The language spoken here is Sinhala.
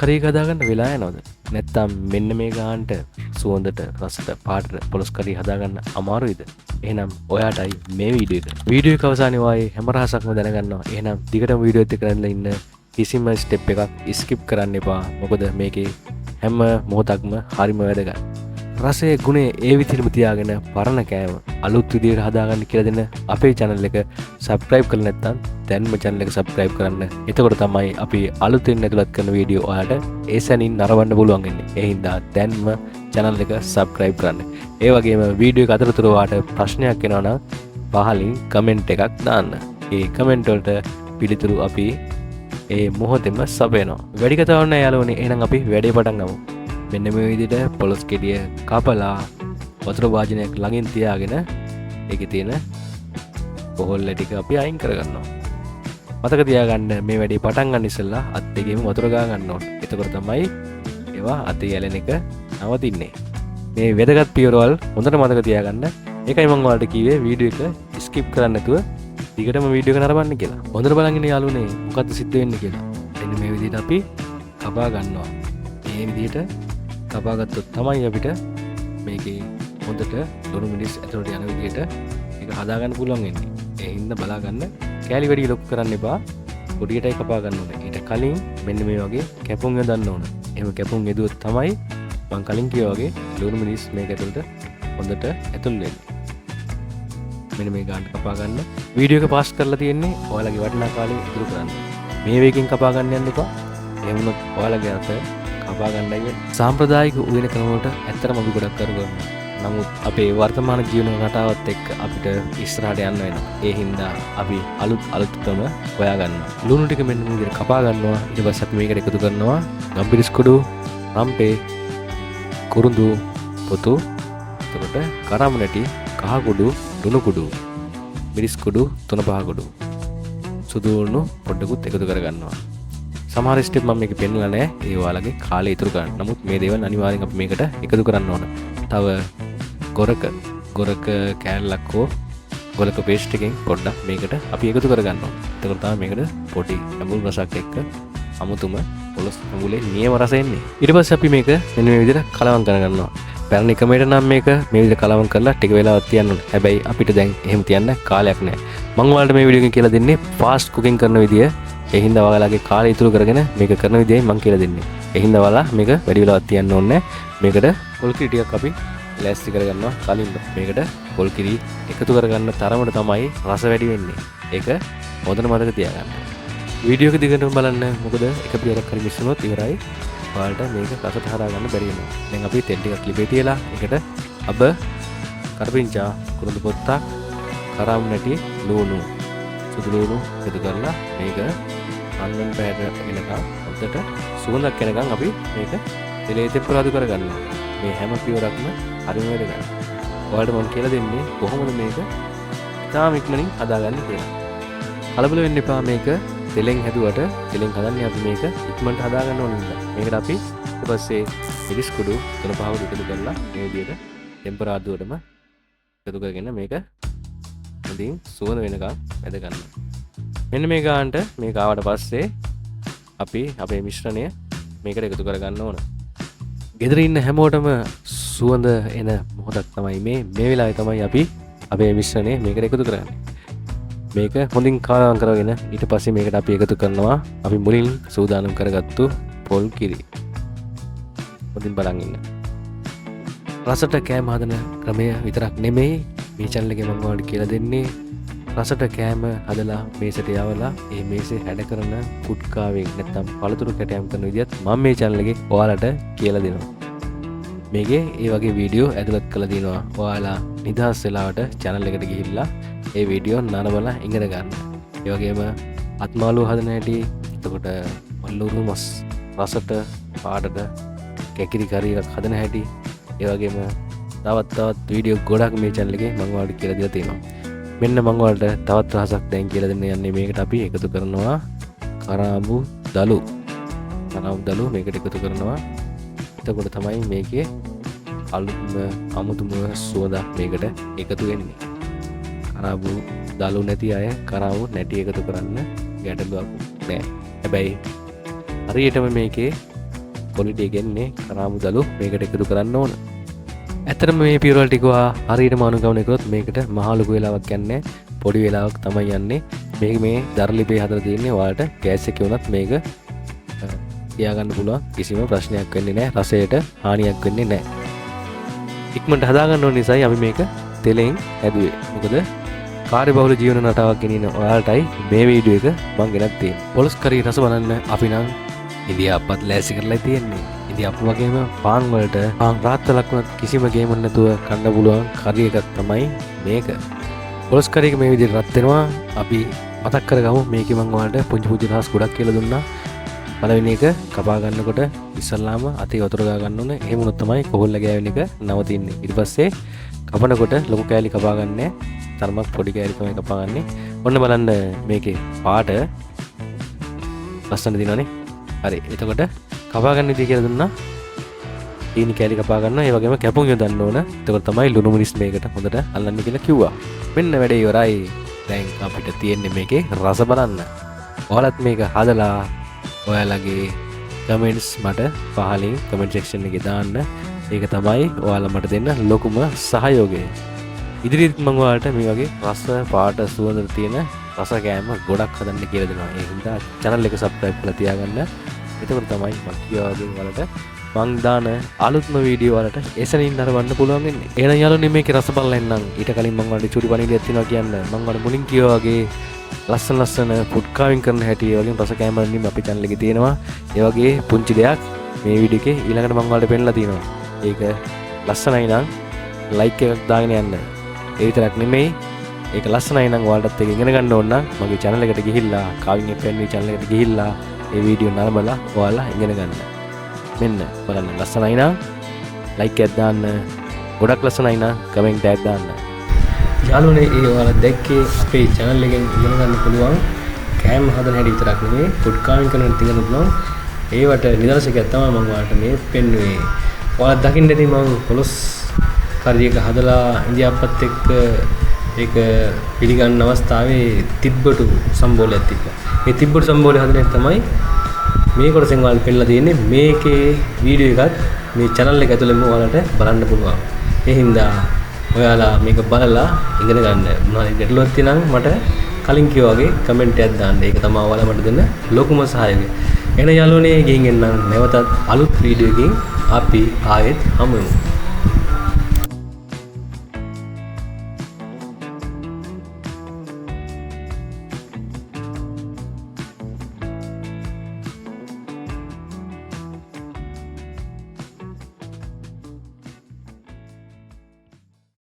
කරේ හදාගන්න වෙලා යනවද? නැත්තම් මෙන්න මේ ගානට සුවඳට රසට පාටට පොලොස් කරේ හදාගන්න අමාරුයිද? එහෙනම් ඔයාටයි මේ වීඩියෝ එක. වීඩියෝ එක අවසානයේ වායේ හැම රහසක්ම දැනගන්නවා. එහෙනම් දිගටම වීඩියෝ එක කරලා ඉන්න. කිසිම ස්ටෙප් එකක් ස්කිප් කරන්න එපා. මොකද මේකේ හැම මොහොතක්ම හරිම වැදගත්. රසයේ ගුණේ ඒ විදිහටම තියාගෙන පරණ කෑම අලුත් විදිහට හදාගන්න කියලා දෙන අපේ channel එක subscribe කරලා නැත්නම් දැන්ම channel එක subscribe කරන්න. එතකොට තමයි අපි අලුතෙන් ඇතුළත් කරන වීඩියෝ ඔයාලට ඒ සැනින් නරඹන්න පුළුවන් වෙන්නේ. ඒ හින්දා දැන්ම channel එක subscribe කරන්න. ඒ වගේම වීඩියෝ එක අතරතුර ඔයාලට ප්‍රශ්නයක් එනවා නම් පහලින් comment එකක් දාන්න. ඒ comment වලට පිළිතුරු අපි ඒ මොහොතේම සපයනවා. වැඩි කතාවක් නැහැ යාළුවනේ. එහෙනම් අපි වැඩේ පටන් ගමු. මෙන්න මේ විදිහට පොලොස් කෙඩිය කපලා වතුර වාජනයක් ළඟින් තියාගෙන ඒකේ තියෙන පොහොල්ල ටික අපි අයින් කරගන්නවා. මතක තියාගන්න මේ වැඩේ පටන් ගන්න ඉස්සෙල්ලා අත් දෙකේම වතුර ගා ගන්න ඕනේ. එතකොට තමයි ඒවා අතේ යැලෙන එක නවතින්නේ. මේ වැදගත් පියවරවල් හොඳට මතක තියාගන්න. ඒකයි මම ඔයාලට කිව්වේ වීඩියෝ එක ස්කිප් කරන්න නැතුව දිගටම වීඩියෝ එක නරඹන්න කියලා. හොඳට බලන් ඉන්න යාළුවනේ මොකද්ද සිද්ධ වෙන්නේ කියලා. එන්න මේ විදිහට අපි කපා ගන්නවා. මේ විදිහට කපාගත්තොත් තමයි අපිට මේකේ හොඳට ලුණු මිරිස් ඇතුළට යන විදිහට ඒක හදාගන්න පුළුවන් වෙන්නේ. ඒ හින්දා බලා ගන්න. කෑලි වැඩි ලොකු කරන්න එපා. පොඩියටයි කපා ගන්න ඕනේ. ඊට කලින් මෙන්න මේ වගේ කැපුම් යදන්න ඕනේ. එහෙම කැපුම් යදුවොත් තමයි මම කලින් කිව්වා වගේ ලුණු මිරිස් මේක ඇතුළට හොඳට ඇතුල් වෙන්නේ. මෙන්න මේ ගානට කපා ගන්න. වීඩියෝ එක පාස් කරලා තියෙන්නේ ඔයාලගේ වටිනා කාලේ ඉතුරු කරන්න. මේ වේගෙන් කපා ගන්න යන්න එපා. එහෙම වුණොත් ඔයාලගේ අත කපා ගන්නයි සාම්ප්‍රදායික උයන ක්‍රම වලට ඇත්තටම අපි ගොඩක් කරගන්නවා. නමුත් අපේ වර්තමාන ජීවන රටාවත් එක්ක අපිට ඉස්සරහට යන්න වෙනවා. ඒ හින්දා අපි අලුත් ක්‍රම හොයා ගන්නවා. ලුණු ටික මෙන්න මේ විදිහට කපා ගන්නවා. ඊට පස්සේ අපි මේකට එකතු කරනවා ගම්පිරිස් කුඩු, රම්පේ, කුරුඳු පොතු, එතකොට කරාම් නැටි, කහ කුඩු, ලුණු කුඩු, මිරිස් කුඩු, තුන පහ කුඩු, සුදු උණු පොඩ්ඩකුත් එකතු කර ගන්නවා. සමහර ස්ටෙප් මම මේක පෙන්නලා නැහැ. ඒ ඔයාලගේ කාලය ඉතුරු කරන්න. නමුත් මේ දේවල් අනිවාර්යෙන් අපි මේකට එකතු කරන්න ඕන. තව ගොරක කෑල්ලක් හෝ ගොරක පේස්ට් එකෙන් පොඩ්ඩක් මේකට අපි එකතු කරගන්න ඕන. එතකොට තමයි මේකට පොඩි ඇඹුල් රසක් එක්ක අමුතුම පොලොස් ඇඹුලේ නියම රස එන්නේ. ඊට පස්සේ අපි මේක මෙන්න මේ විදිහට කලවම් කරගන්නවා. පැරණි ක්‍රමයට නම් මේක මේ විදිහට කලවම් කරලා ටික වෙලාවක් තියන්න ඕනේ. හැබැයි අපිට දැන් එහෙම තියන්න කාලයක් නැහැ. මම ඔයාලට මේ වීඩියෝ එකෙන් කියලා දෙන්නේ ෆාස්ට් කුකින් කරන විදිය. ඒ හින්දා ඔයාලගේ කාලය ඉතුරු කරගෙන මේක කරන විදියයි මම කියලා දෙන්නේ. ඒ හින්දා ඔයාලා මේක වැඩි වෙලාවක් තියන්න ඕනේ. මේකට පොල් කිරි ටිකක් අපි ලෑස්ති කරගන්නවා කලින්ම. මේකට පොල් කිරි එකතු කරගන්න තරමට තමයි රස වැඩි වෙන්නේ. ඒක හොඳට මතක තියාගන්න. වීඩියෝ එක දිගටම බලන්න. මොකද එක පියවරක් හරි මිස් වුණොත් ඉවරයි. ඔයාලට මේක රසට හදාගන්න බැරි වෙනවා. දැන් අපි තෙල් ටිකක් ලිපේ තියලා ඒකට අබ, කරපිංචා, කුරුඳු පොත්තක්, කරාම් නැටි, ලුණු, සුදු ලුණු එකතු කරලා මේක අන්වන් පැහැට එනකම් හොඳට සුවඳක් එනකම් අපි මේක තෙලේ තෙම්පරාදු කරගන්නවා. මේ හැම පියවරක්ම හරිම වැදගත්. ඔයාලට මම කියලා දෙන්නේ කොහොමද මේක ඉතාම ඉක්මනින් හදාගන්නේ කියලා. කලබල වෙන්න එපා. මේක තෙලෙන් හැදුවට තෙලෙන් හදන්නේ අපි මේක ඉක්මනට හදාගන්න ඕන නිසා. මේකට අපි ඊට පස්සේ මිරිස් කුඩු තුන පහ කුඩු එකතු කරලා මේ විදිහට ටෙම්පරාදුවටම එකතු කරගෙන මේක හොඳින් සුවඳ වෙනකම් වැද ගන්නවා. මෙන්න මේ ගානට මේක ආවට පස්සේ අපි අපේ මිශ්‍රණය මේකට එකතු කරගන්න ඕන. ගෙදර ඉන්න හැමෝටම සුවඳ එන මොහොතක් තමයි මේ වෙලාවේ තමයි අපි අපේ මිශ්‍රණය මේකට එකතු කරන්නේ. මේක හොඳින් කලවම් කරගෙන ඊට පස්සේ මේකට අපි එකතු කරනවා අපි මුලින් සූදානම් කරගත්තු පොල් කිරි. හොඳින් බලන් ඉන්න. රසට කෑම හදන ක්‍රමය විතරක් නෙමෙයි මේ channel එකේ මම ඔයාලට කියලා දෙන්නේ රසට කෑම හදලා මේසට යවලා ඒ මේසේ හැඩ කරන පුට්කාවෙන් නැත්නම් පළතුරු කැටයම් කරන විදිහත් මම මේ channel එකේ ඔයාලට කියලා දෙනවා. මේකේ ඒ වගේ වීඩියෝ ඇතුළත් කරලා දිනවා. ඔයාලා නිදහස් වෙලාවට channel එකට ගිහිල්ලා ඒ වීඩියෝ නරඹලා ඉගෙන ගන්න. ඒ වගේම අත්මාළු හදන හැටි, එතකොට මල්ලුරු මස් රසට පාටට කැකිරි කරි එකක් හදන හැටි, ඒ වගේම තවත් වීඩියෝ ගොඩක් මේ channel එකේ මම ඔයාලට කියලා දීලා තියෙනවා. මෙන්න මම ඔයාලට තවත් රසක් දැන් කියලා දෙන්න යන්නේ. මේකට අපි එකතු කරනවා කරාඹු දලු මේකට එකතු කරනවා. එතකොට තමයි මේකේ අමුතුම සුවඳක් මේකට එකතු වෙන්නේ. කරාඹු දලු නැති අය කරාඹු නැටි එකතු කරන්න ගැටලුවක් නෑ. හැබැයි හරියටම මේකේ පොලිටි ගෙන්නේ කරාමුදලු මේකට එකතු කරන්න ඕන. ඇත්තටම මේ පියවරල් ටික හරියටම අනුගමනය කරොත් මේකට මහා ලොකු වෙලාවක් යන්නේ පොඩි වෙලාවක් තමයි යන්නේ. මේක මේ දරලිපේ හදලා තියෙන්නේ ඔයාලට ගෑස් එකේ වුණත් මේක තියාගන්න පුළුවන් කිසිම ප්‍රශ්නයක් වෙන්නේ නැහැ. රසයට හානියක් වෙන්නේ නැහැ. ඉක්මනට හදාගන්න ඕන නිසායි අපි මේක තෙලෙන් හැදුවේ. මොකද කාර්යබහුල ජීවන රටාවක් ගෙනියන ඔයාලටයි මේ වීඩියෝ එක මම ගෙනත් තියෙන්නේ. පොලොස් කරි රස බලන්න අපි නම් ඉන්දියාප්පත් ලෑස්ති කරලා තියෙන්නේ. ඉන්දියාප්ප වගේම පාන් වලට පාන් රාත්තලක් වුණත් කිසිම ගේමක් නැතුව කන්න පුළුවන් කරි එකක් තමයි මේක. පොලොස් කරි එක මේ විදිහට රත් වෙනවා. අපි මතක් කරගමු මේකේ මම ඔයාලට පුංචි පුංචි රහස් ගොඩක් කියලා දුන්නා. පළවෙනි එක කපා ගන්නකොට ඉස්සල්ලාම අතේ වතුර ගා ගන්න ඕනේ. එහෙම වුණොත් තමයි කොහොල්ල ගෑවෙන එක නවතින්නේ. ඊට පස්සේ කපනකොට ලොකු කෑලි කපා ගන්නෑ. තරමක් පොඩි කෑලි තමයි කපා ගන්නෙ. ඔන්න බලන්න මේකේ පාට ලස්සන දිනවනේ. හරි. එතකොට කපා ගන්න විදිය කියලා දුන්නා. ඊනි කෑලි කපා ගන්නවා. ඒ වගේම කැපුම් යොදන්න ඕන. එතකොට තමයි ලුණු මිරිස් මේකට හොඳට අල්ලන්න කියලා කිව්වා. මෙන්න වැඩේ ඉවරයි. දැන් අපිට තියෙන්නේ මේකේ රස බලන්න. ඔයාලත් මේක හදලා ඔයාලගේ කමෙන්ට්ස් මට පහලින් කමෙන්ට් සෙක්ෂන් එකේ දාන්න. ඒක තමයි ඔයාලා මට දෙන්න ලොකුම සහයෝගය. ඉදිරියට මම ඔයාලට මේ වගේ රස පාට සුවඳ තියෙන රස කෑම ගොඩක් හදන්න කියලා දෙනවා. ඒ හින්දා channel එක subscribe කරලා තියාගන්න. එතකොට තමයි මම කියවගේ ඔයාලට මං දාන අලුත්ම වීඩියෝ වලට එසනින් නරඹන්න පුළුවන් වෙන්නේ. එහෙනම් යාළුවනේ මේකේ රස බලලා එන්නම්. ඊට කලින් මම ඔයාලට චුටි පණිවිඩයක් තියෙනවා කියන්න. මම ඔයාලට මුලින් කිව්වා වගේ ලස්සන ෆුඩ් කාවින් කරන හැටි ඒ වගේම රස කෑම වලින් අපේ channel එකේ තියෙනවා. ඒ වගේ පුංචි දෙයක් මේ වීඩියෝ එකේ ඊළඟට මම ඔයාලට පෙන්නලා තියෙනවා. ඒක ලස්සනයි නම් like එකක් දාගෙන යන්න. ඒ විතරක් නෙමෙයි ඒක ලස්සනයි නම් ඔයාලටත් ඒක ඉගෙන ගන්න ඕන නම් මගේ channel එකට ගිහිල්ලා කාවින් FM channel එකට ගිහිල්ලා මේ වීඩියෝ නරඹලා ඔයාලා ඉගෙන ගන්න. මෙන්න බලන්න ලස්සනයි නම් like එකක් දාන්න. ගොඩක් ලස්සනයි නම් comment එකක් දාන්න. යාළුවනේ ඒ ඔයාලා දැක්කේ අපේ channel එකෙන් ඉගෙන ගන්න පුළුවන් කෑම හදන හැටි විතරක් නෙමෙයි ෆුඩ් කාවින් කරන හැටි ඉගෙන පුළුවන්. ඒවට නිදර්ශකයක් තමයි මම ඔයාලට මේ පෙන්වුවේ. ඔයාලා දකින්න ඇති මම පොලොස් කරි එක හදලා ඉන්දියාප්පත් එක්ක ඒක පිළිගන්න අවස්ථාවේ තිබ්බටු සම්බෝලයක් තිබ්බා. මේ තිබ්බටු සම්බෝලය හදන එක තමයි මේ කොටසෙන් ඔයාලට පෙන්නලා තියෙන්නේ. මේකේ වීඩියෝ එකත් මේ channel එක ඇතුළේම ඔයාලට බලන්න පුළුවන්. ඒ හින්දා ඔයාලා මේක බලලා ඉගෙන ගන්න. මොනවද ගැටලුවක් තියෙනම් මට කලින් කිව්වා වගේ කමෙන්ට් එකක් දාන්න. ඒක තමයි ඔයාලා මට දෙන ලොකුම සහායය. එහෙනම් යාළුවනේ ගිහින් එන්නම් නැවතත් අලුත් වීඩියෝ එකකින් අපි ආයෙත් හමු වෙමු.